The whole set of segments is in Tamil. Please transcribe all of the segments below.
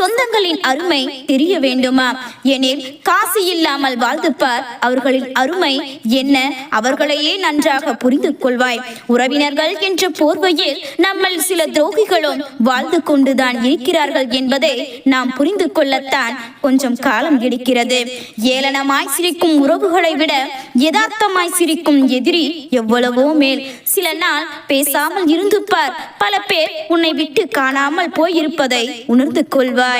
சொந்தங்களின் அருமை தெரிய வேண்டுமா? எனில் காசு இல்லாமல் வாழ்ந்துப்பார், அவர்களின் அருமை என்ன அவர்களையே நன்றாக புரிந்து கொள்வாய். உறவினர்கள் என்ற போர்வையில் நம்மள் சில துரோகிகளும் வாழ்ந்து கொண்டுதான் இருக்கிறார்கள் என்பதை நாம் புரிந்து கொள்ளத்தான் கொஞ்சம் காலம் எடுக்கிறது. ஏளனமாய் சிரிக்கும் உறவுகளை விட யதார்த்தமாய் சிரிக்கும் எதிரி எவ்வளவோ மேல். சில நாள் பேசாமல் இருந்து பார், பல பேர் உன்னை விட்டு காணாமல் போயிருப்பதை உணர்ந்து கொள்வாய்.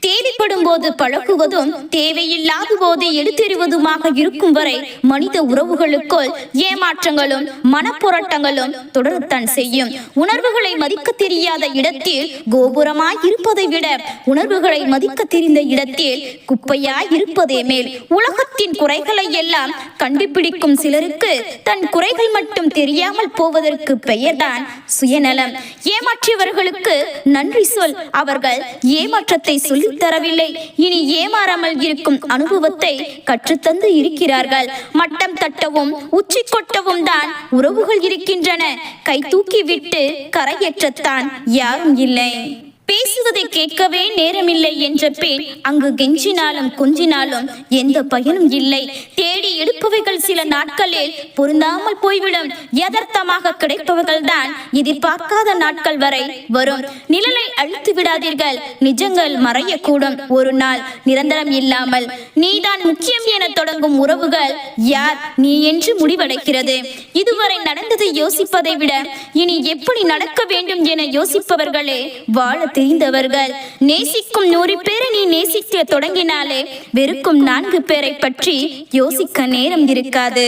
தேவைப்படும் போது பழகுவதும் தேவையில்லாத போது எடுத்தெறிவதுமாக இருக்கும் வரை மனித உறவுகளுக்குள் ஏமாற்றங்களும் மனப்போராட்டங்களும் தொடரத்தான் செய்யும். உணர்வுகளை மதிக்க தெரியாத இடத்தில் கோபுரமாய் இருப்பதை விட உணர்வுகளை மதிக்க தெரிந்த இடத்தில் குப்பையாய் இருப்பதே மேல். உலகத்தின் குறைகளை எல்லாம் கண்டுபிடிக்கும் சிலருக்கு தன் குறைகள் மட்டும் தெரியாமல் போவதற்கு பெயர்தான் சுயநலம். ஏமாற்றியவர்களுக்கு நன்றி சொல். அவர்கள் ஏமாற்றத்தை சொல்லி தரவில்லை, இனி ஏமாறாமல் இருக்கும் அனுபவத்தை கற்றுத்தந்து இருக்கிறார்கள். மட்டம் தட்டவும் உச்சி கொட்டவும் தான் உறவுகள் இருக்கின்றன. கை தூக்கி விட்டு கரையேற்றத்தான் யாரும் இல்லை. பேசுவதை கேட்கவே நேரமில்லை என்ற பெண் அங்கு கெஞ்சினாலும் கொஞ்சினாலும் எந்த பயனும் இல்லை. தேடி எடுப்பவைகள் சில நாட்களில் பொருந்தாமல் போய்விடும். யதார்த்தமாக கிடைப்பவர்கள் தான் எதிர்பார்க்காத நாட்கள் வரை வரும். நிழலை அழித்து விடாதீர்கள், நிஜங்கள் மறையக்கூடும். ஒரு நாள் நிரந்தரம் இல்லாமல் நீதான் முக்கியம் என தொடங்கும் உறவுகள் யார் நீ என்று முடிவடைகிறது. இதுவரை நடந்ததை யோசிப்பதை விட இனி எப்படி நடக்க வேண்டும் என யோசிப்பவர்களே வாழ தெரிந்தவர்கள். நேசிக்கும் 100 பேரை நீ நேசிக்க தொடங்கினாலே வெறுக்கும் 4 பேரை பற்றி யோசிக்க நேரம் இருக்காது.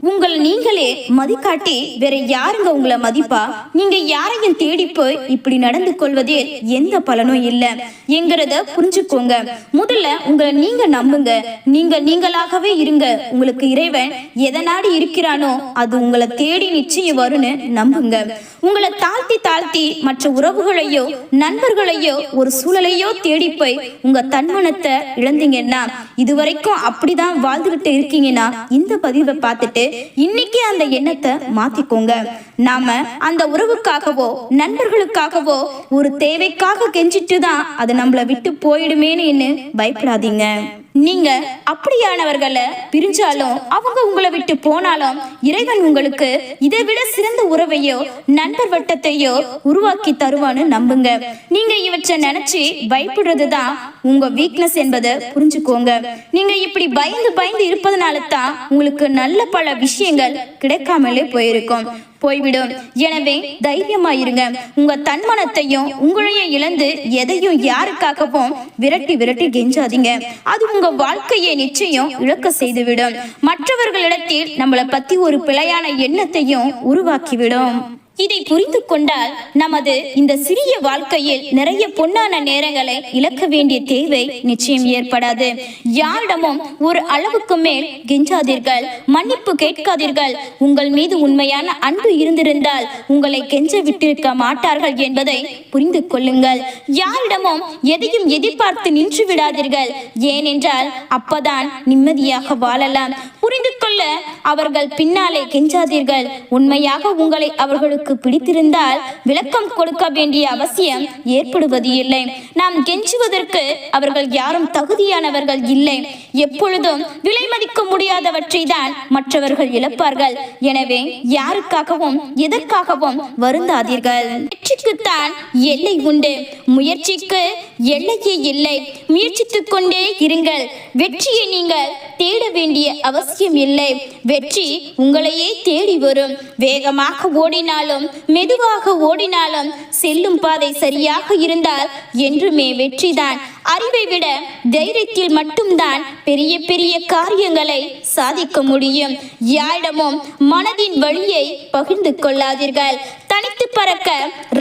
உங்கள் நீங்களே மதிக்காட்டி வேற யாருங்க உங்களை மதிப்பா? நீங்க யாரையும் தேடி போய் இப்படி நடந்து கொள்வதில் எந்த பலனும் இல்லை என்கிறத புரிஞ்சுக்கோங்க. முதல்ல உங்களை நீங்க நம்புங்க. நீங்க நீங்களாகவே இருங்க. உங்களுக்கு இறைவன் எதை நாடி இருக்கிறானோ அது உங்களை தேடி நிச்சயம் வரும்னு நம்புங்க. உங்களை தாழ்த்தி தாழ்த்தி மற்ற உறவுகளையோ நண்பர்களையோ ஒரு சூழலையோ தேடி போய் உங்க தன்மனத்தை இழந்தீங்கன்னா, இதுவரைக்கும் அப்படிதான் வாழ்ந்துகிட்டு இருக்கீங்கன்னா இந்த பதிவை பார்த்துட்டு இன்னைக்கு அந்த எண்ணத்தை மாத்திக்கோங்க. நாம அந்த உறவுக்காகவோ நண்பர்களுக்காகவோ ஒரு தேவைக்காக கெஞ்சிட்டு தான் அது நம்மளை விட்டு போயிடுமேன்னு பயப்படாதீங்க. நீங்க அப்படியானவர்களை பிரிஞ்சாலும் அவங்க உங்களை விட்டு போனாலும் இறைவன் உங்களுக்கு இதை விட சிறந்த உறவையோ நண்பர் வட்டத்தையோ உருவாக்கி தருவான்னு நம்புங்க. நீங்க இவற்றை நினைச்சு பயப்படுறதுதான் உங்க வீக்னஸ் என்பதை புரிஞ்சுக்கோங்க. நீங்க இப்படி பயந்து பயந்து இருப்பதனால தான் உங்களுக்கு நல்ல பல விஷயங்கள் கிடைக்காமலே போய்விடும். எனவே தைரியமாயிருங்க. உங்க தன்மனத்தையும் உங்களையும் இழந்து எதையும் யாருக்காகவும் விரட்டி விரட்டி கெஞ்சாதீங்க. அது உங்க வாழ்க்கையை நிச்சயம் இழக்க செய்துவிடும். மற்றவர்களிடத்தில் நம்மளை பத்தி ஒரு பிழையான எண்ணத்தையும் உருவாக்கிவிடும். இதை புரிந்து கொண்டால் நமது இந்த சிறிய வாழ்க்கையில் நிறைய பொன்னான நேரங்களை இழக்க வேண்டிய தேவை நிச்சயம் ஏற்படாது. யாரிடமும் ஒரு அளவுக்கு மேல் கெஞ்சாதீர்கள், மன்னிப்பு கேட்காதீர்கள். உங்கள் மீது உண்மையான அன்பு இருந்திருந்தால் உங்களை கெஞ்ச விட்டிருக்க மாட்டார்கள் என்பதை புரிந்து கொள்ளுங்கள். யாரிடமும் எதையும் எதிர்பார்த்து நின்று விடாதீர்கள். ஏனென்றால் அப்பதான் நிம்மதியாக வாழலாம். புரிந்து கொள்ள அவர்கள் பின்னாலே கெஞ்சாதீர்கள். உண்மையாக உங்களை அவர்களுக்கு பிடித்திருந்தால் விளக்கம் கொடுக்க வேண்டிய அவசியம் ஏற்படுவது இல்லை. நாம் கெஞ்சுவதற்கு அவர்கள் யாரும் தகுதியானவர்கள் இல்லை. எப்பொழுதும் விலை மதிக்க முடியாதவற்றை தான் மற்றவர்கள் இழப்பார்கள். எனவே யாருக்காகவும் எதற்காகவும் வருந்தாதீர்கள். வெற்றிக்குத்தான் எல்லை உண்டு, முயற்சிக்கு எல்லையே இல்லை. முயற்சித்துக் கொண்டே இருங்கள். வெற்றியை நீங்கள் தேட வேண்டிய அவசியம் இல்லை. வெற்றி உங்களையே தேடி வரும். வேகமாக ஓடினாலும் மெதுவாக ஓடினாலும் செல்லும் பாதை சரியாக இருந்தால் என்றுமே வெற்றிதான். அறிவை விட தைரியத்தில் மட்டும்தான் பெரிய பெரிய காரியங்களை சாதிக்க முடியும். யாரிடமும் மனதின் வழியை பகிர்ந்து கொள்ளாதீர்கள். தனித்து பறக்க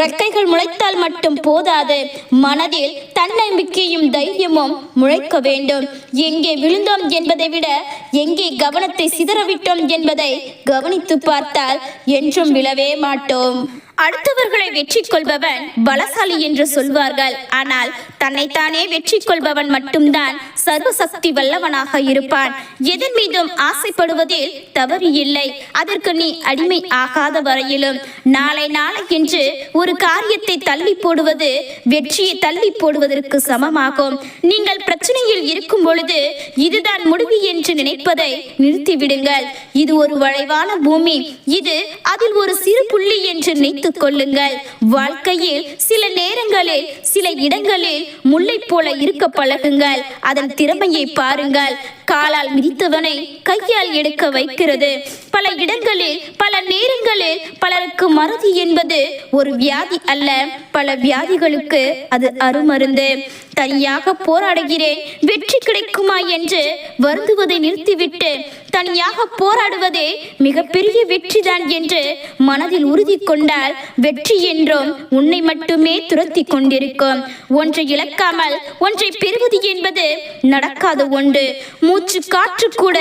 ரெக்கைகள் முளைத்தால் மட்டும் போதாது, மனதில் தன்னம்பிக்கையும் தைரியமும் முளைக்க வேண்டும். எங்கே விழுந்தோம் என்பதை விட எங்கே கவனத்தை சிதறவிட்டோம் என்பதை கவனித்து பார்த்தால் என்றும் விழவே மாட்டோம். அடுத்தவர்களை வெற்றி கொள்பவன் பலசாலி என்று சொல்வார்கள். ஆனால் தன்னைத்தானே வெற்றி கொள்பவன் மட்டும்தான் சர்வசக்தி வல்லவனாக இருப்பான். எதன் மீதும் ஆசைப்படுவதில் தவறு இல்லை. அதற்கு நீ அடிமை ஆகாத வரையிலும் நாளை என்று ஒரு காரியத்தை தள்ளி போடுவது வெற்றியை தள்ளி போடுவதற்கு சமமாகும். நீங்கள் பிரச்சனையில் இருக்கும் பொழுது இதுதான் முடிவு என்று நினைப்பதை நிறுத்திவிடுங்கள். இது ஒரு வளைவான பூமி. இது அதில் ஒரு சிறு புள்ளி என்று நினைத்து கொள்ளுங்கள். வாழ்க்கையில் சில நேரங்களில் சில இடங்களில் முல்லை போல இருக்க பழகுங்கள். அதன் திறமையை பாருங்கள். காலால் மிதித்தவனை கையால் எடுக்க வைக்கிறது. பல இடங்களில் பல நேரங்களில் பலருக்கு மறதி என்பது ஒரு வியாதி அல்ல, பல வியாதிகளுக்கு அது அருமருந்து. தனியாக போராடுகிறேன் வெற்றி கிடைக்குமா என்று வருந்துவதை நிறுத்திவிட்டு தனியாக போராடுவதே மிகப்பெரிய வெற்றிதான் என்று மனதில் உறுதி கொண்டால் வெற்றி என்றும் உன்னை மட்டுமே துரத்தி கொண்டிருக்கும். ஒன்றை இழக்காமல் ஒன்றை பெறுவது என்பது நடக்காத ஒன்று. மூச்சு காற்று கூட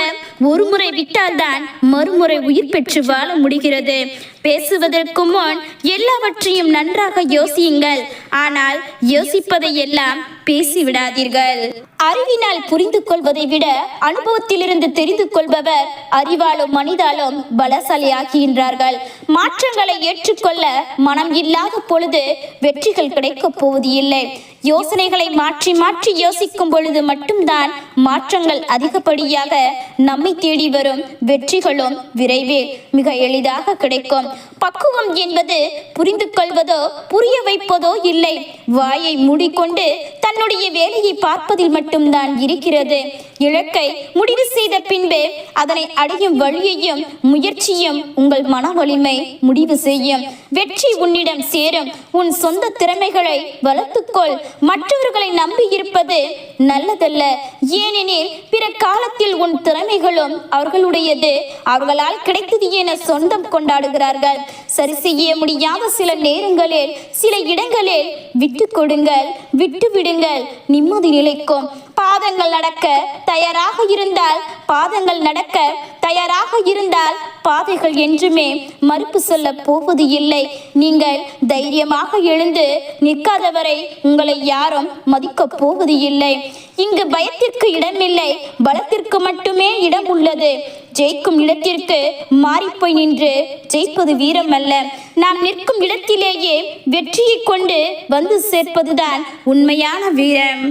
ஒரு முறை விட்டால்தான் மறுமுறை உயிர் பெற்று வாழ முடிகிறது. பேசுவதற்கு முன் எல்லாவற்றையும் நன்றாக யோசியுங்கள். ஆனால் யோசிப்பதை எல்லாம் பேசிவிடாதீர்கள். அறிவினால் புரிந்து கொள்வதை விட அனுபவத்திலிருந்து தெரிந்து கொள்பவர் அறிவாலும் மனிதாலும் பலசாலியாகின்றார்கள். மாற்றங்களை ஏற்றுக்கொள்ள மனம் இல்லாத பொழுது வெற்றிகள் கிடைக்கப் போவது இல்லை. யோசனைகளை மாற்றி மாற்றி யோசிக்கும் பொழுது மட்டும்தான் மாற்றங்கள் அதிகப்படியாக நம்மை தேடி வரும். வெற்றிகளும் விரைவில் மிக எளிதாக கிடைக்கும். பக்குவம் என்பது புரிந்து கொள்வதோ புரிய வைப்பதோ இல்லை. வாயை மூடிக்கொண்டு தன்னுடைய வேலையை பார்ப்பதில் மட்டும்தான் இருக்கிறது. இலக்கை முடிவு செய்த பின்பு அதனை அடையும் வழியையும் முயற்சியும் உங்கள் மன வலிமை முடிவு செய்யும். வெற்றி உன்னிடம் சேரும். உன் சொந்த திறமைகளை வளர்த்துக்கொள். மற்றவர்களை நம்பி இருப்பது நல்லதல்ல. ஏனெனில் பிற காலத்தில் உன் திறமைகளும் அவர்களுடையது. அவர்களால் கிடைத்தது என சொந்தம் கொண்டாடுகிறார்கள். சரி செய்ய முடியாத சில நேரங்களில் சில இடங்களில் விட்டு கொடுங்கள், விட்டு விடுங்கள். நிம்மதி நிலைக்கும். பாதங்கள் நடக்க தயாராக இருந்தால் பாதங்கள் நடக்க தயாராக இருந்தால் பாதைகள் என்றுமே மறுப்பு சொல்ல போவது இல்லை. நீங்கள் தைரியமாக எழுந்து நிற்காதவரை உங்களை யாரும் மதிக்கப் போவது இல்லை. இங்கு பயத்திற்கு இடமில்லை, பலத்திற்கு மட்டுமே இடம் உள்ளது. ஜெயிக்கும் இடத்திற்கு மாறிப்போய் நின்று ஜெயிப்பது வீரம் அல்ல. நாம் நிற்கும் இடத்திலேயே வெற்றியை கொண்டு வந்து சேர்ப்பதுதான் உண்மையான வீரம்.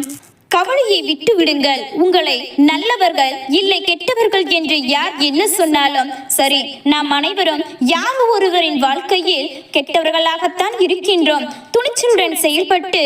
கவலையை விட்டு விடுங்கள். உங்களை நல்லவர்கள் இல்லை கெட்டவர்கள் என்று யார் என்ன சொன்னாலும் சரி, நாம் அனைவரும் யார் ஒருவரின் வாழ்க்கையில் கெட்டவர்களாகத்தான் இருக்கின்றோம். துணிச்சலுடன் செயல்பட்டு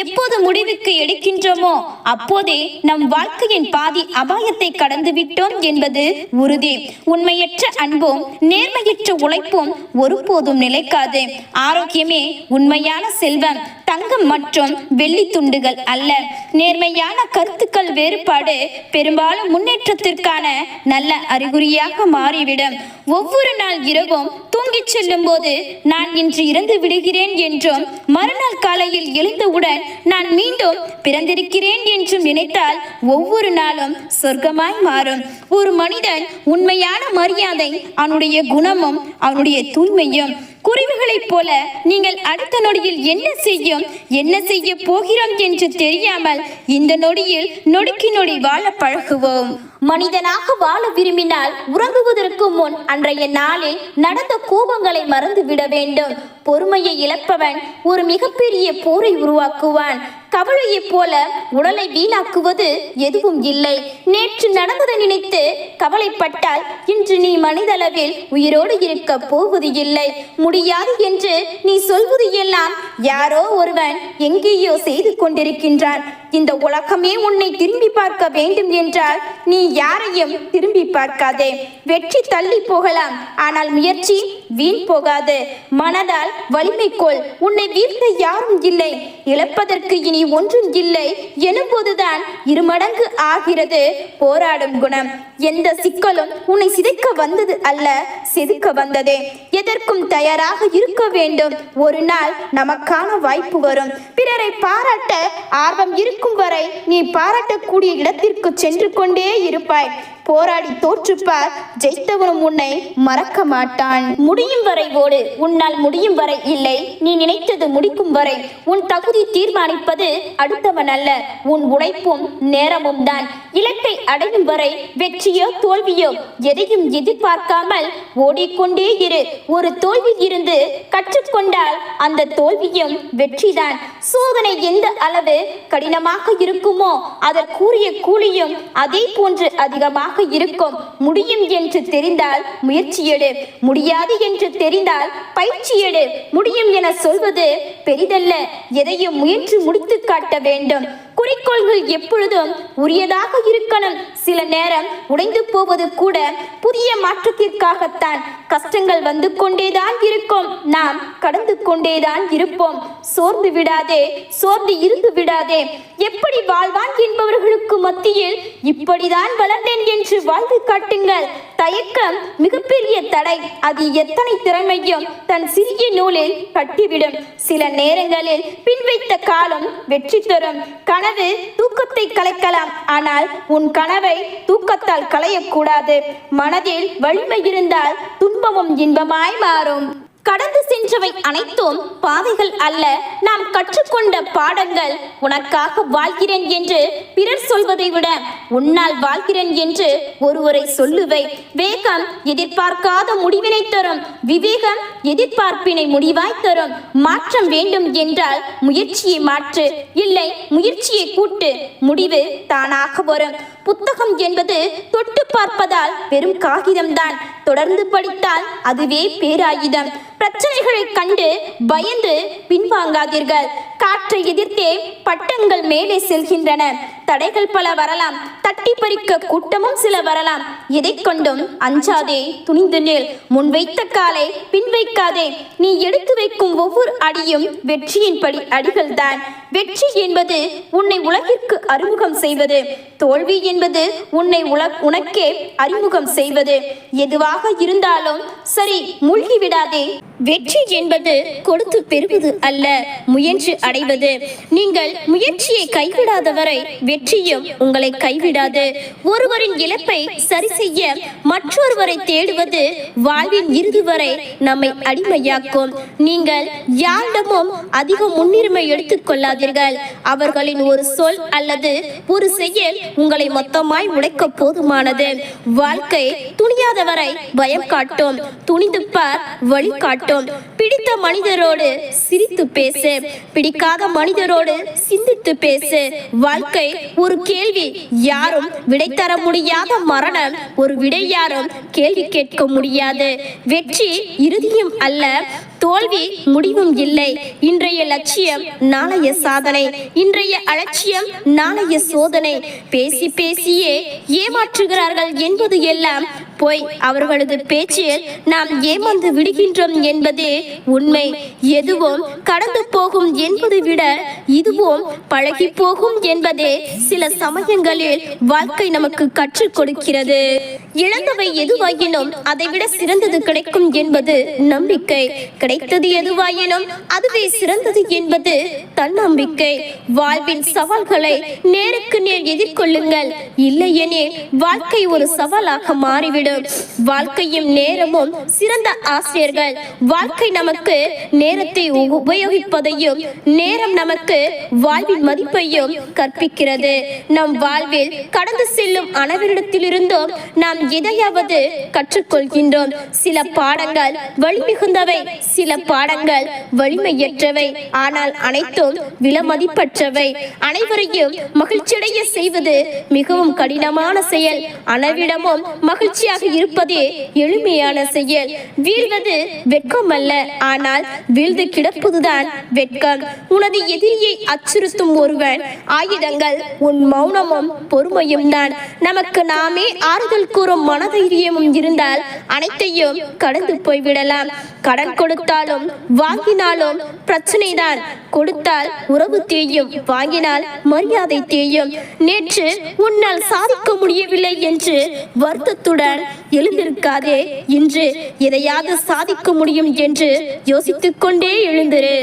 எப்போது முடிவுக்கு எடுக்கின்றோமோ அப்போதே நம் வாழ்க்கையின் பாதி அபாயத்தை கடந்து விட்டோம் என்பது உறுதி. உண்மையற்ற அன்பும் நேர்மையற்ற உழைப்பும் ஒருபோதும் நிலைக்காது. ஆரோக்கியமே உண்மையான செல்வம், தங்கம் மற்றும் வெள்ளி துண்டுகள் அல்ல. நேர்மையான கருத்துக்கள் வேறுபாடு பெரும்பாலும் முன்னேற்றத்திற்கான நல்ல அறிகுறியாக மாறிவிடும். ஒவ்வொரு நாள் இரவும் தூங்கிச் செல்லும் போது நான் இன்று இறந்து விடுகிறேன் என்றும் மறுநாள் காலையில் எழுந்தவுடன் நான் மீண்டும் பிறந்திருக்கிறேன் என்றும் நினைத்தால் ஒவ்வொரு நாளும் சொர்க்கமாய் மாறும். ஒரு மனிதன் உண்மையான மரியாதை அவனுடைய குணமும் அவனுடைய தூய்மையும். குருவிகளைப் போல நீங்கள் அடுத்த நொடியில் என்ன செய்ய போகிறோம் என்று தெரியாமல் இந்த நொடியில் நொடிக்கு நொடி வாழ பழகுவோம். மனிதனாக வாழ விரும்பினால் உறங்குவதற்கு முன் அன்றைய நாளில் நடந்த கோபங்களை மறந்து விட வேண்டும். பொறுமையை இழப்பவன் ஒரு மிகப்பெரிய போரை உருவாக்குவான். கவலையை போல உடலை வீணாக்குவது எதுவும் இல்லை. நேற்று நடந்ததை நினைத்து கவலைப்பட்டால் இன்று நீ மனிதளவில் உயிரோடு இருக்க போவது இல்லை. முடியாது என்று நீ சொல்வது எல்லாம் யாரோ ஒருவன் எங்கேயோ செய்து கொண்டிருக்கின்றான். இந்த உலகமே உன்னை திரும்பி பார்க்க வேண்டும் என்றால் நீ யாரையும் திரும்பி பார்க்காதே. வெற்றி தள்ளி போகலாம், ஆனால் முயற்சி வீண் போகாது. மனதால் வலிமை கொள். உன்னை வீழ்த்த யாரும் இல்லை. இழப்பதற்கு இனி ஒன்றும் இல்லை எனும்போதுதான் இருமடங்கு ஆகிறது போராடும் குணம். எந்த சிக்கலும் உன்னை சிதைக்க வந்தது அல்ல, செதுக்க வந்ததே. எதற்கும் தயாராக இருக்க வேண்டும். ஒரு நாள் நமக்கான வாய்ப்பு வரும். பிறரை பாராட்ட ஆர்வம் இருக்கும் வரை நீ பாராட்டக்கூடிய இடத்திற்கு சென்று கொண்டே இருப்பாய். போராடி தோற்றுப்பார், ஜெயித்தவனும் உன்னை மறக்க மாட்டான். முடியும் வரை ஓடு, உன்னால் முடியும் வரை இல்லை, நீ நினைத்தது முடிக்கும் வரை. உன் தகுதி தீர்மானிப்பது அடுத்தவன் அல்ல, உன் உழைப்பும் நேரமும் தான். இலக்கை அடையும் வரை வெற்றியோ தோல்வியோ எதையும் எதிர்பார்க்காமல் ஓடிக்கொண்டே இரு. ஒரு தோல்வியில் இருந்து கற்றுக்கொண்டால் அந்த தோல்வியும் வெற்றிதான். சோதனை எந்த அளவு கடினமாக இருக்குமோ அதற்குரிய கூலியும் அதே போன்று அதிகமாக இருக்கும். முடியும் என்று தெரிந்தால் முயற்சி எடு, முடியாது என்று தெரிந்தால் பயிற்சி எடு. முடியும் என சொல்வது பெரிதல்ல, எதையும் முயன்று முடித்து காட்ட வேண்டும். குறிக்கோள்கள் எப்பொழுதும் உரியதாக இருக்கணும். சில நேரம் உடைந்து போவது கூட புதிய மாற்றத்திற்காகத்தான். கஷ்டங்கள் வந்து கொண்டேதான் இருக்கும், நாம் கடந்து கொண்டேதான் இருப்போம். சோர்ந்து விடாதே, சோர்ந்து இருந்து விடாதே. எப்படி வாழ்வான் என்பவர்களுக்கு மத்தியில் இப்படிதான் வளர்ந்தேன் என்று வாழ்ந்து காட்டுங்கள். தயக்கம் மிகப்பெரிய தடை, அது எத்தனை திறமையும் தன் சிறிய நூலில் கட்டிவிடும். சில நேரங்களில் பின்வைத்த காலம் வெற்றி தரும். கனவு தூக்கத்தை கலைக்கலாம், ஆனால் உன் கனவை தூக்கத்தால் களையக்கூடாது. மனதில் வலிமை இருந்தால் துன்பமும் இன்பமாய் மாறும். கடந்து சென்றவை அனைத்தும் பாதைகள் அல்ல, நாம் கற்றுக்கொண்ட பாடங்கள். உனக்காக வாழ்கிறேன் என்று பிறர் சொல்வதை விட உன்னால் வாழ்கிறேன் என்று ஒருவரை சொல்லுவை. வேகம் எதிர்பார்க்காத முடிவினை தரும், விவேகம் எதிர்பார்ப்பினை முடிவாய் தரும். மாற்றம் வேண்டும் என்றால் முயற்சியை மாற்று, இல்லை முயற்சியை கூட்டு, முடிவு தானாக வரும். புத்தகம் என்பது தொட்டு பார்ப்பதால் வெறும் காகிதம்தான், தொடர்ந்து படித்தால் அதுவே பேராயுதம். பிரச்சனைகளை கண்டு பயந்து பின்வாங்காதீர்கள். காற்றை எதிர்த்தே பட்டங்கள் மேலே செல்கின்றன. தடைகள் பல வரலாம், தட்டி பறிக்க கூட்டமும் சில வரலாம். எதை கொண்டும் அஞ்சாதே, துணிந்து நில். முன் வைத்த காலை பின் வைக்காதே. நீ எடுத்து வைக்கும் ஒவ்வொரு அடியும் வெற்றியின் படி அடிகள் தான். வெற்றி என்பது உன்னை உலகிற்கு அறிமுகம் செய்வது, தோல்வி என்பது உன்னை உனக்கே அறிமுகம் செய்வது. எதுவாக இருந்தாலும் சரி, மூழ்கி விடாதே. வெற்றி என்பது கொடுத்து பெறுவது அல்ல, முயன்று அடைவது. நீங்கள் முயற்சியை கைவிடாத வரை வெற்றியும் உங்களை கைவிடாது. ஒருவரின் இழப்பை சரி செய்ய மற்றொருவரை தேடுவது வாழ்வின் இறுதி வரை நம்மை அடிமையாக்கும். நீங்கள் யாரிடமும் அதிக முன்னுரிமை எடுத்துக் கொள்ளாதீர்கள். அவர்களின் ஒரு சொல் அல்லது ஒரு செயல் உங்களை மொத்தமாய் உடைக்க போதுமானது. வாழ்க்கை துணியாத வரை பயம் காட்டும், துணிந்து பார் வழி காட்டும். பிடித்த மனிதரோடு சிரித்து பேசு, பிடிக்காத மனிதரோடு சிந்தித்து பேசு. வாழ்க்கை ஒரு கேள்வி, யாரும் விடை தர முடியாத மரணம் ஒரு விடை யாரும் கேள்வி கேட்க முடியாது. வெற்றி இறுதியும் அல்ல, தோல்வி முடிவும் இல்லை. இன்றைய லட்சியம் நாளைய சாதனை, இன்றைய அலட்சியம் நாளைய சோதனை. பேசி பேசியே ஏமாற்றுகிறார்கள் என்பது எல்லாம் போய். அவர்களது பேச்சில் நாம் ஏமாந்து விடுகின்றோம் என்பதே உண்மை. எதுவும் கடந்து போகும் என்பதை விட இதுவும் பழகி போகும் என்பதே சில சமயங்களில் வாழ்க்கை நமக்கு கற்றுக் கொடுக்கிறது. இழந்தவை எதுவாயினும் அதைவிட சிறந்தது கிடைக்கும் என்பது நம்பிக்கை. கிடைத்தது எதுவாயினும் அதுவே சிறந்தது என்பது தன்னம்பிக்கை. வாழ்வின் சவால்களை நேருக்கு நேர் எதிர்கொள்ளுங்கள், இல்லையெனில் வாழ்க்கை ஒரு சவாலாக மாறிவிடும். வாழ்க்கையும் நேரமும் சிறந்த ஆசிரியர்கள். வாழ்க்கை நமக்கு நேரத்தை உபயோகிப்பதையும் நேரம் நமக்கு வாழ்வின் மதிப்பையும் கற்பிக்கிறது. நம் வாழ்வில் கடந்து செல்லும் அனைவரிடத்திலிருந்தும் நாம் எதையாவது கற்றுக்கொள்கின்றோம். சில பாடங்கள் வலிமிகுந்தவை, சில பாடங்கள் வலிமையற்றவை, ஆனால் அனைத்தும் விலைமதிப்பற்றவை. அனைவரையும் மகிழ்ச்சியடைய செய்வது மிகவும் கடினமான செயல். அனைவரிடமும் மகிழ்ச்சியாக இருப்பதே எளிமையான செயல். வீழ்வது வெட்கம் அல்ல, ஆனால் வீழ்ந்து கிடப்பதுதான் வெட்கம். உனது எதிரியை அச்சுறுத்தும் ஒருவன் ஆயுதங்கள் உன் மௌனமும் பொறுமையும் தான். நமக்கு நாமே ஆறுதல் கூறும் மனதைரியமும் இருந்தால் அனைத்தையும் கடந்து போய்விடலாம். கடன் கொடுத்தாலும் வாங்கினாலும் பிரச்சனை தான். கொடுத்தால் உறவு தேயும், வாங்கினால் மரியாதை தேயும். நேற்று உன்னால் சாதிக்க முடியவில்லை என்று வருத்தத்துடன் எழுந்திருக்காதே. இன்று எதையாவது சாதிக்க முடியும் என்று யோசித்துக் கொண்டே எழுந்திரு.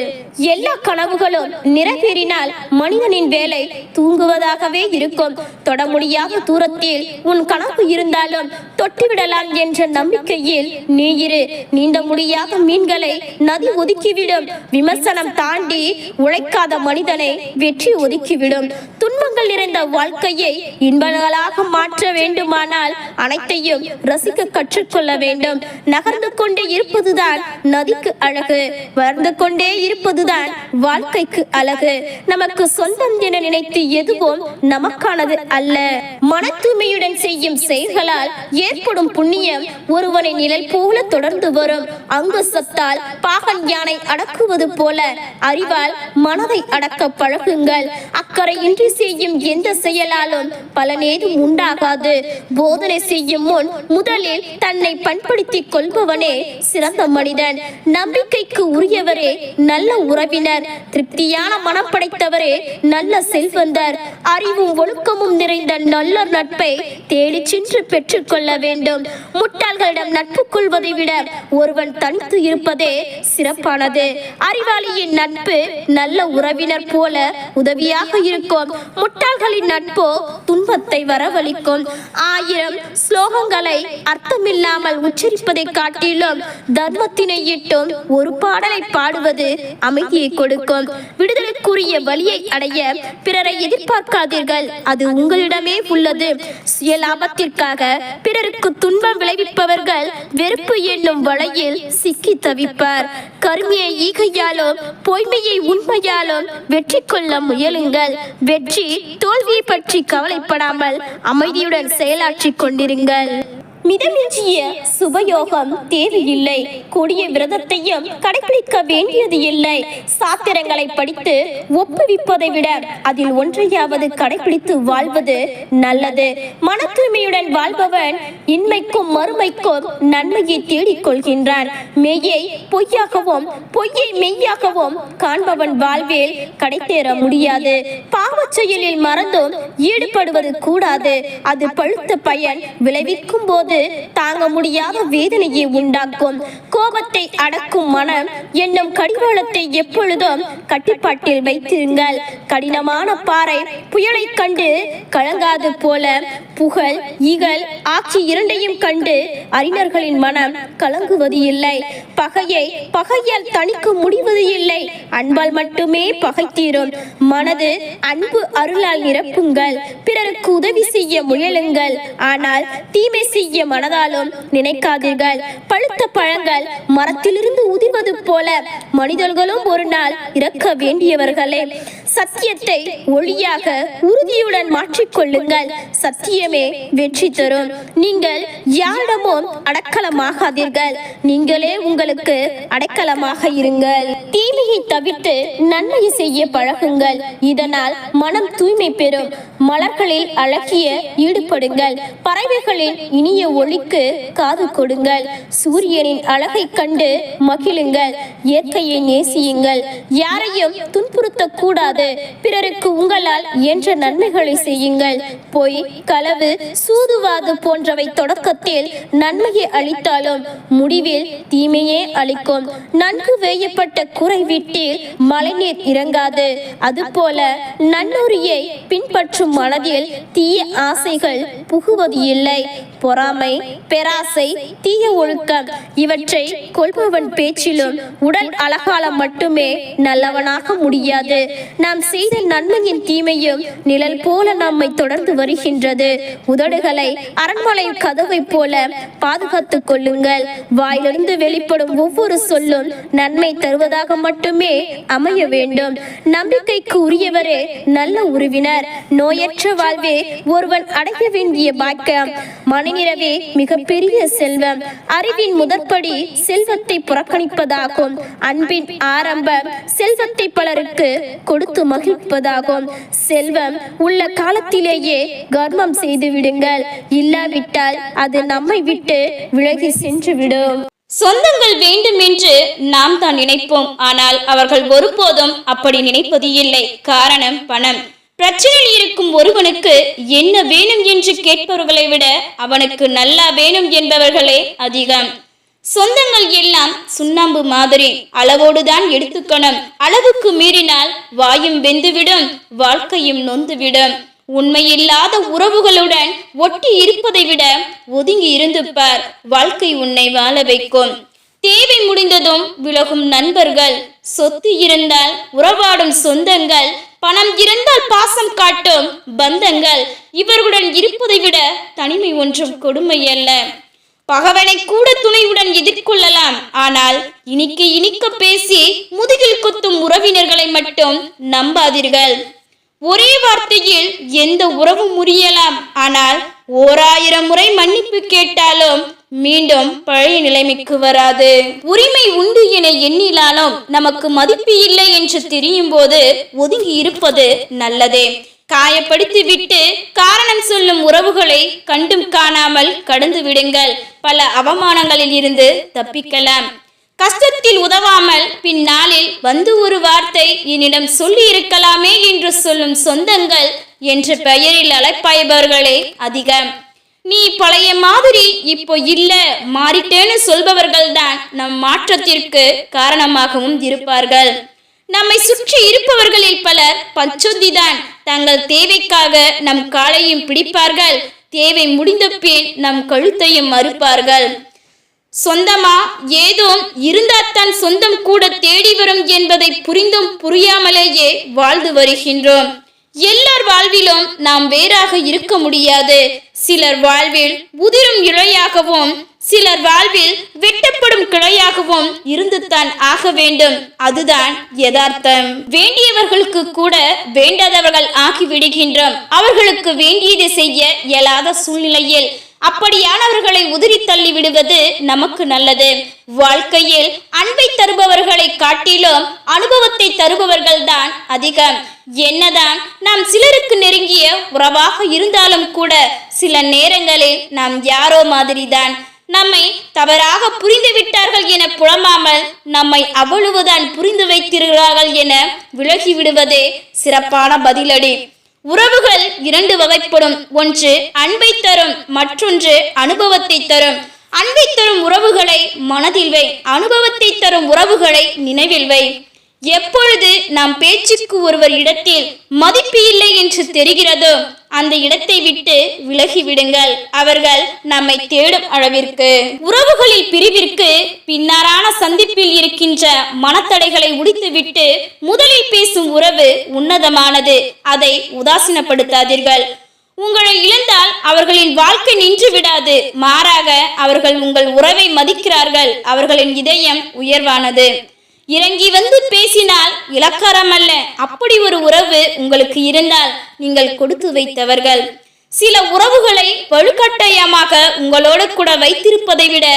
எல்லா கனவுகளும் நிறைவேறினால் மனிதனின் வேலை தூங்குவதாகவே இருக்கும். தொட முடியாத தூரத்தில் உன் கனவு இருந்தாலும் தொட்டுவிடலாம் என்ற நம்பிக்கையில் நீ இரு. நீந்த முடியாத மீன்களை நதி ஒதுக்கிவிடும். விமர்சனம் தாண்டி உழைக்காத மனிதனை வெற்றி ஒதுக்கிவிடும். துன்பங்கள் நிறைந்த வாழ்க்கையை இன்பங்களாக மாற்ற வேண்டுமானால் அனைத்தையும் ரசிக்க கற்றுக்கொள்ள வேண்டும். நகர்ந்து கொண்டே இருப்பதுதான் நதிக்கு அழகு, வளர்ந்து கொண்டே இருப்பதுதான் வாழ்க்கைக்கு அழகு. நமக்கு சொந்தம் என நினைத்து எதுவும் நமக்கானது அல்ல. மன தூய்மையுடன் செய்யும் செயல்களால் ஏற்படும் புண்ணியம் ஒருவனை நிழல் போல தொடர்ந்து வரும். அங்குசத்தால் பாகன் யானை அடக்குவது போல அறிவால் மனதை அடக்க பழகுங்கள். அக்கறை இன்றி செய்யும் எந்த செயலாலும் பலனேதும் உண்டாகாது. போதனை செய்யும் முன் முதலில் தன்னை பண்படுத்திக் கொள்பவனே சிறந்த மனிதன். நம்பிக்கைக்கு உரியவரே நல்ல உறவினர். திருப்தியான மனம் படைத்தவரே நல்ல செல்வந்தர். அறிவும் ஒழுக்கமும் நிறைந்த நல்ல நட்பை தேடி சென்று பெற்றுக் கொள்ள வேண்டும். முட்டாள்களிடம் நட்பு கொள்வதை விட ஒருவன் தனித்து இருப்பதே சிறப்பானது. அறிவாளியின் நட்பு நல்ல உறவினர் போல உதவியாக இருக்கும். முட்டாள்களின் நட்போ துன்பத்தை வரவழைக்கும். 1000 ஸ்லோகங்களை அர்த்தமில்லாமல் உச்சரிப்பதை காட்டிலும் தர்மத்தினை இட்டும் ஒரு பாடலை பாடுவது அமைதியை கொடுக்கும். விடுதலைக்குரிய வழியை அடைய பிறரை எதிர்பார்க்காதீர்கள், அது உங்களிடமே உள்ளது. சுயலாபத்திற்காக பிறருக்கு துன்பம் விளைவிப்பவர்கள் வெறுப்பு என்னும் வலையில் சிக்கி தவிப்பார். கருமையை ஈகையாலும் பொய்மையை உண்மையாலும் வெற்றி கொள்ள முயலுங்கள். வெற்றி தோல்வியை பற்றி கவலைப்படாமல் அமைதியுடன் செயலாற்றிக் கொண்டிருங்கள். மிதமிஞ்சிய சுபயோகம் தேவையில்லை. கூடிய விரதத்தையும் கடைபிடிக்க வேண்டியது இல்லை. சாத்திரங்களை படித்து ஒப்புவிப்பதை விட அதில் ஒன்றையாவது கடைபிடித்து வாழ்வது நல்லது. மன தூய்மையுடன் வாழ்பவன் இன்மைக்கும் மறுமைக்கும் நன்மையை தேடிக் கொள்கின்றான். மெய்யை பொய்யாகவும் பொய்யை மெய்யாகவும் காண்பவன் வாழ்வில் கடைத்தேற முடியாது. பாவச் செயலில் மறந்தும் ஈடுபடுவது கூடாது. அது பழுத்த பயன் விளைவிக்கும் போது தாங்க முடியாத வேதனையை உண்டாக்கும். கோபத்தை அடக்கும் மனம் என்னும் கடிவாளத்தை எப்பொழுதும் கட்டுப்பாட்டில் வைத்திருங்கள். கடினமான பாறை புயலை கண்டு கலங்காது போல புகழ் இகழ் ஆட்சி இரண்டையும் கண்டு அறிஞர்களின் மனம் கலங்குவது இல்லை. பகையை பகையால் தணிக்க முடிவது இல்லை. அன்பால் மட்டுமே பகை தீரும். மனது அன்பு அருளால் நிரப்புங்கள். பிறருக்கு உதவி செய்ய முயலுங்கள். ஆனால் தீமை செய்ய மனதாலும் நினைக்காதீர்கள். பழுத்த பழங்கள் மரத்திலிருந்து உதிர்வது போல மனிதர்களும் ஒரு நாள் இறக்க வேண்டியவர்களே. சத்தியத்தை ஒளியாக உறுதியுடன் மாற்றிக்கொள்ளுங்கள். சத்தியமே வெற்றி தரும். நீங்கள் யாரிடமும் அடக்கலமாகாதீர்கள். நீங்களே உங்களுக்கு அடைக்கலமாக இருங்கள். தீமையை தவிர்த்து நன்மையை செய்ய பழகுங்கள். இதனால் மனம் தூய்மை பெறும். மலர்களில் அழகிய ஈடுபடுங்கள். பறவைகளின் இனிய ஒளிக்கு காது கொடுங்கள். சூரியனின் அழகை கண்டு மகிழுங்கள். இயற்கையை நேசியுங்கள். யாரையும் துன்புறுத்த கூடாது. பிறருக்கு உங்களால் என்ற நன்மைகளை செய்யுங்கள். பொய் களவு சூதுவாது போன்றவை தொடக்கத்தில் நன்மையை அளித்தாலும் முடிவில் தீமையே அளிக்கும். நன்கு வேயப்பட்ட குறை வீட்டில் மழைநீர் இறங்காது. அதுபோல நன்னொறியை பின்பற்றும் மனதில் தீய ஆசைகள் புகுவது இல்லை. பொறாமை பெராசை தீய ஒழுக்கம் இவற்றை கொள்பவன் பேச்சிலும் உடல் அழகாலம் மட்டுமே நல்லவனாக முடியாது. நாம் செய்த நன்மையின் தீமையும் நிழல் போல நம்மை தொடர்ந்து வருகின்றது. உதடுகளை அரண்மனை கதவை போல பாதுகாத்துக் கொள்ளுங்கள். வாயிலிருந்து வெளிப்படும் ஒவ்வொரு சொல்லும் நன்மை தருவதாக மட்டுமே அமைய வேண்டும். நம்பிக்கைக்கு உரியவரே நல்ல உறவினர். நோயற்ற வாழ்வே ஒருவன் அடைய வேண்டிய பாக்கியம். மனநிறைவே மிகப்பெரிய செல்வம். அறிவின் முதற்படி செல்வத்தை புறக்கணிப்பதாகும். அன்பின் ஆரம்பம் செல்வத்தை பலருக்கு கொடுத்து மகிழ்ப்பதாகும். செல்வம் உள்ள காலத்திலேயே கர்மம் செய்து விடுங்கள். இல்லாவிட்டால் அது நம்மை விட்டு விலகி சென்று விடும். சொந்தங்கள் வேண்டும் என்று நாம் தான் நினைப்போம். ஆனால் அவர்கள் ஒருபோதும் அப்படி நினைப்பது இல்லை. காரணம் பணம். பிரச்சனையில் இருக்கும் ஒருவனுக்கு என்ன வேணும் என்று கேட்பவர்களை விட அவனுக்கு நல்லா வேணும் என்பவர்களே அதிகம். சொந்தங்கள் எல்லாம் சுண்ணாம்பு மாதிரி, அளவோடுதான் எடுத்துக்கணும். அளவுக்கு மீறினால் வாயும் வெந்துவிடும், வாழ்க்கையும் நொந்துவிடும். உண்மையில்லாத உறவுகளுடன் ஒட்டி இருப்பதை விட ஒதுங்கி இருந்து பார், வாழ்க்கை உன்னை வாழ வைக்கும். தேவை முடிந்ததும் விலகும் நண்பர்கள், சொத்து இருந்தால் உறவாடும் சொந்தங்கள், பணம் இருந்தால் பாசம் காட்டும் பந்தங்கள், இவர்களுடன் இருப்பதை விட தனிமை ஒன்றும் கொடுமை அல்ல. பகவனை கூட துணையுடன் எதிர்கொள்ளலாம், ஆனால் இனிக்க இனிக்க பேசி முதுகில் குத்தும் உறவினர்களை மட்டும் நம்பாதீர்கள். ஒரே வார்த்தையில் எந்த உறவும் முறியலாம், ஆனால் 1000 முறை மன்னிப்பு கேட்டாலும் மீண்டும் பழைய நிலைமைக்கு வராது. உரிமை உண்டு என எண்ணினாலும் நமக்கு மதிப்பு இல்லை என்று தெரியும் போது ஒதுங்கி இருப்பது நல்லதே. காயப்படுத்தி விட்டு காரணம் சொல்லும் உறவுகளை கண்டும் காணாமல் கடந்து விடுங்கள். பல அவமானங்களில் இருந்து தப்பிக்கலாம். கஷ்டத்தில் உதவாமல் பின்னாளில் வந்து ஒரு வார்த்தை என்னிடம் சொல்லி இருக்கலாமே என்று சொல்லும் சொந்தங்கள் என்ற பெயரில் அழைப்பாய்பவர்களே அதிகம். நீ பழைய மாதிரி இப்போ இல்ல, மாறிட்டேன்னு சொல்பவர்கள் தான் நம் மாற்றத்திற்கு காரணமாகவும் இருப்பார்கள். நம்மை சுற்றி இருப்பவர்களில் பலர் பச்சொந்திதான். தங்கள் தேவைக்காக நம் காலையும் பிடிப்பார்கள், தேவை முடிந்த பின் நம் கழுத்தையும் மறுப்பார்கள். சொந்தமா ஏதோ இருந்தால்தான் சொந்தம் கூட தேடி வரும் என்பதை புரிந்தும் புரியாமலேயே வாழ்ந்து வருகின்றோம். எல்லார் வாழ்விலும் நாம் வேறாக இருக்க முடியாது. சிலர் வாழ்வில் உதிரும் இழையாகவும், சிலர் வாழ்வில் வெட்டப்படும் கிளையாகவும் இருந்துதான் ஆக வேண்டும். அதுதான் யதார்த்தம். வேண்டியவர்களுக்கு கூட வேண்டாதவர்கள் ஆகிவிடுகின்றோம். அவர்களுக்கு வேண்டியதை செய்ய இயலாத சூழ்நிலையில் அப்படியானவர்களை உதிரி தள்ளி விடுவது நமக்கு நல்லது. வாழ்க்கையில் அன்பை தருபவர்களை காட்டிலும் அனுபவத்தை தருபவர்கள் தான் அதிகம். என்னதான் நாம் சிலருக்கு நெருங்கிய உறவாக இருந்தாலும் கூட சில நேரங்களில் நாம் யாரோ மாதிரிதான். நம்மை தவறாக புரிந்து விட்டார்கள் என புலம்பாமல் நம்மை அவ்வளவுதான் புரிந்து வைத்திருக்கிறார்கள் என விலகி விடுவதே சிறப்பான பதிலடி. உறவுகள் 2 வகைப்படும். ஒன்று அன்பை தரும், மற்றொன்று அனுபவத்தை தரும். அன்பை தரும் உறவுகளை மனதில் வை, அனுபவத்தை தரும் உறவுகளை நினைவில் வை. எப்பொழுது நாம் பேச்சுக்கு ஒருவர் இடத்தில் மதிப்பு இல்லை என்று தெரிகிறதோ அந்த இடத்தை விட்டு விலகி விடுங்கள். அவர்கள் நம்மை தேடும் அளவிற்கு. உறவுகளில் பிரிவிற்கு பின்னாரான சந்திப்பில் இருக்கின்ற மனத்தடைகளை உடைத்துவிட்டு முதலில் பேசும் உறவு உன்னதமானது. அதை உதாசீனப்படுத்தாதீர்கள். உங்களை இழந்தால் அவர்களின் வாழ்க்கை நின்று விடாது. மாறாக அவர்கள் உங்கள் உறவை மதிக்கிறார்கள். அவர்களின் இதயம் உயர்வானது. இறங்கி வந்து பேசினால் இலக்காரம் அல்ல. அப்படி ஒரு உறவு உங்களுக்கு இருந்தால் நீங்கள் கொடுத்து வைத்தவர்கள். சில உறவுகளை வலுக்கட்டாயமாக உங்களோடு கூட வைத்திருப்பதை விட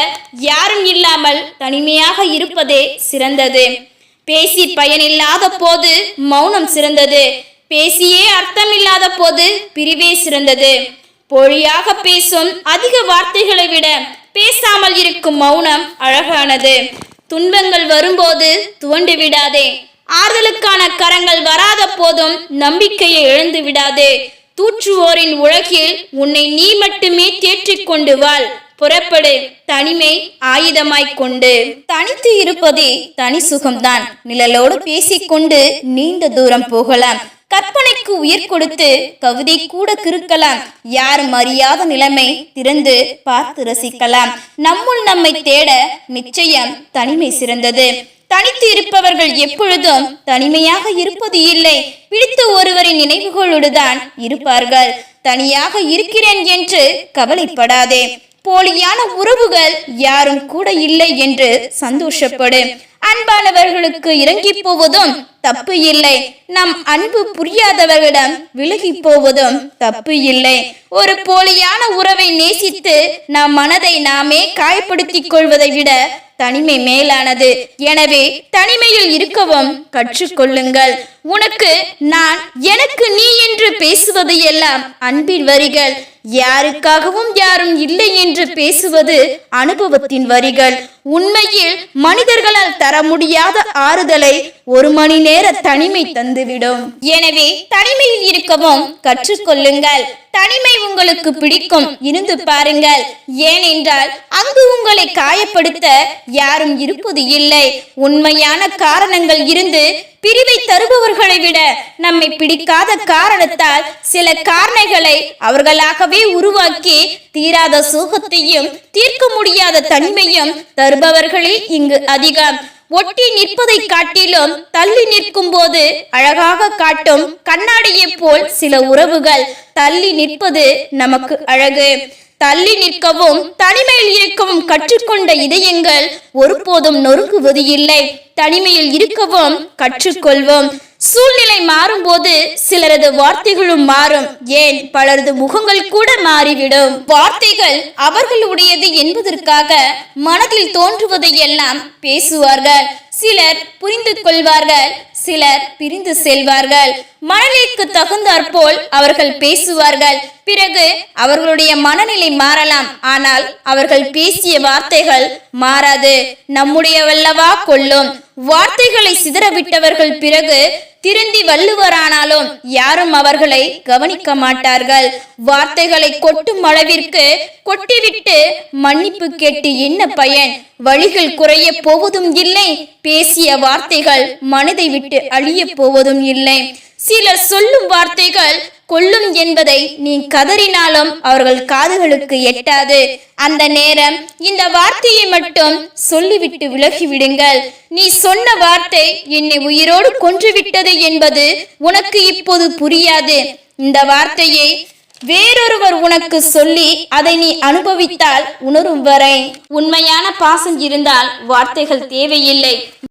யாரும் இல்லாமல் தனிமையாக இருப்பதே சிறந்தது. பேசி பயனில்லாத போது மௌனம் சிறந்தது. பேசியே அர்த்தமில்லாத போது பிரிவே சிறந்தது. பொழியாக பேசும் அதிக வார்த்தைகளை விட பேசாமல் இருக்கும் மௌனம் அழகானது. துன்பங்கள் வரும்போது துவண்டு விடாதே. ஆறுதலுக்கான கரங்கள் வராத போதும் நம்பிக்கையை இழந்து விடாதே. தூற்றுவோரின் உலகில் உன்னை நீ மட்டுமே தேற்றிக் கொண்டு வாழ். புறப்படு, தனிமை ஆயுதமாய் கொண்டு. தனித்து இருப்பதே தனி சுகம்தான். நிழலோடு பேசிக்கொண்டு நீண்ட தூரம் போகலாம். கற்பனைக்கு உயிர் கொடுத்து கவிதை கூட கிறுக்கலாம். யாரும் அறியாத நிலைமை திறந்து பார்த்து ரசிக்கலாம். நம்முள் நம்மை தேட நிச்சயம் தனிமை சிறந்தது. தனித்து இருப்பவர்கள் எப்பொழுதும் தனிமையாக இருப்பது இல்லை. பிடித்த ஒருவரின் நினைவுகளோடுதான் இருப்பார்கள். தனியாக இருக்கிறேன் என்று கவலைப்படாதே. போலியான உறவுகள் யாரும் கூட இல்லை என்று சந்தோஷப்படு. அன்பானவர்களுக்கு இறங்கி போவதும் தப்பு இல்லை. நம் அன்பு புரியாதவர்களிடம் விலகி போவதும் தப்பு இல்லை. ஒரு போலியான உறவை நேசித்து நம் மனதை நாமே காயப்படுத்திக் கொள்வதை விட தனிமை மேலானது. எனவே தனிமையில் இருக்கவும் கற்றுக்கொள்ளுங்கள். உனக்கு நான், எனக்கு நீ என்று பேசுவது எல்லாம் அன்பின் வரிகள். யாருக்காகவும் யாரும் இல்லை என்று பேசுவது அனுபவத்தின் வரிகள். உண்மையில் மனிதர்களால் தர முடியாத ஆறுதலை 1 மணி நேரம் நேர தனிமை தந்துவிடும். எனவே தனிமையில் இருக்கவும் கற்றுக்கொள்ளுங்கள். தனிமை உங்களுக்கு பிடிக்கும், இருந்து பாருங்கள். ஏனென்றால் அங்கு உங்களை காயப்படுத்த யாரும் இருப்பது இல்லை. உண்மையான காரணங்கள் இருந்து பிரிவை தருபவர்களை விட நம்மை பிடிக்காத காரணத்தால் சில காரணிகளை அவர்களாகவே உருவாக்கி தீராத சோகத்தையும் தீர்க்க முடியாத தனிமையும் தருபவர்களே இங்கு அதிகம். ஒட்டி நிற்பதை காட்டிலும் தள்ளி நிற்கும் போது அழகாக காட்டும் கண்ணாடியை போல் சில உறவுகள். தள்ளி நிற்பது நமக்கு அழகு. தள்ளி நிற்கவும் தனிமையில் இருக்கவும் கற்றுக்கொண்ட இதயங்கள் ஒருபோதும் நொறுங்குவது இல்லை. தனிமையில் இருக்கவும் கற்றுக்கொள்வோம். சூழ்நிலை மாறும்போது சிலரது வார்த்தைகளும் மாறும். ஏன், பலரது முகங்கள் கூட மாறிவிடும். வார்த்தைகள் அவர்களுடையது என்பதற்காக மனதில் தோன்றுவதை எல்லாம் பேசுவார்கள். சிலர் புரிந்து கொள்வார்கள், சிலர் பிரிந்து செல்வார்கள். மனநிலைக்கு தகுந்தாற்போல் அவர்கள் பேசுவார்கள். பிறகு அவர்களுடைய மனநிலை மாறலாம், ஆனால் அவர்கள் பேசிய வார்த்தைகள் மாறாது. நம்முடையவல்லவா கொள்ளும். வார்த்தைகளை சிதறவிட்டவர்கள் பிறகு திருந்தி வள்ளுவரானாலும் யாரும் அவர்களை கவனிக்க மாட்டார்கள். வார்த்தைகளை கொட்டும் அளவிற்கு கொட்டிவிட்டு மன்னிப்பு கேட்டு என்ன பயன்? வழிகள் குறைய போவதும் இல்லை, பேசிய வார்த்தைகள் மனதை விட்டு அழிய போவதும் இல்லை. சிலர் சொல்லும் வார்த்தைகள் கொல்லும் என்பதை நீ கதறினாலும் அவர்கள் காதுகளுக்கு எட்டாது. அந்த நேரம் இந்த வார்த்தையை மட்டும் சொல்லிவிட்டு விலகிவிடுங்கள். நீ சொன்ன வார்த்தை என்னை உயிரோடு கொன்றுவிட்டது என்பது உனக்கு இப்போது புரியாது. இந்த வார்த்தையை வேறொருவர் உனக்கு சொல்லி அதை நீ அனுபவித்தால் உணரும் வரை. உண்மையான பாசம் இருந்தால் வார்த்தைகள் தேவையில்லை.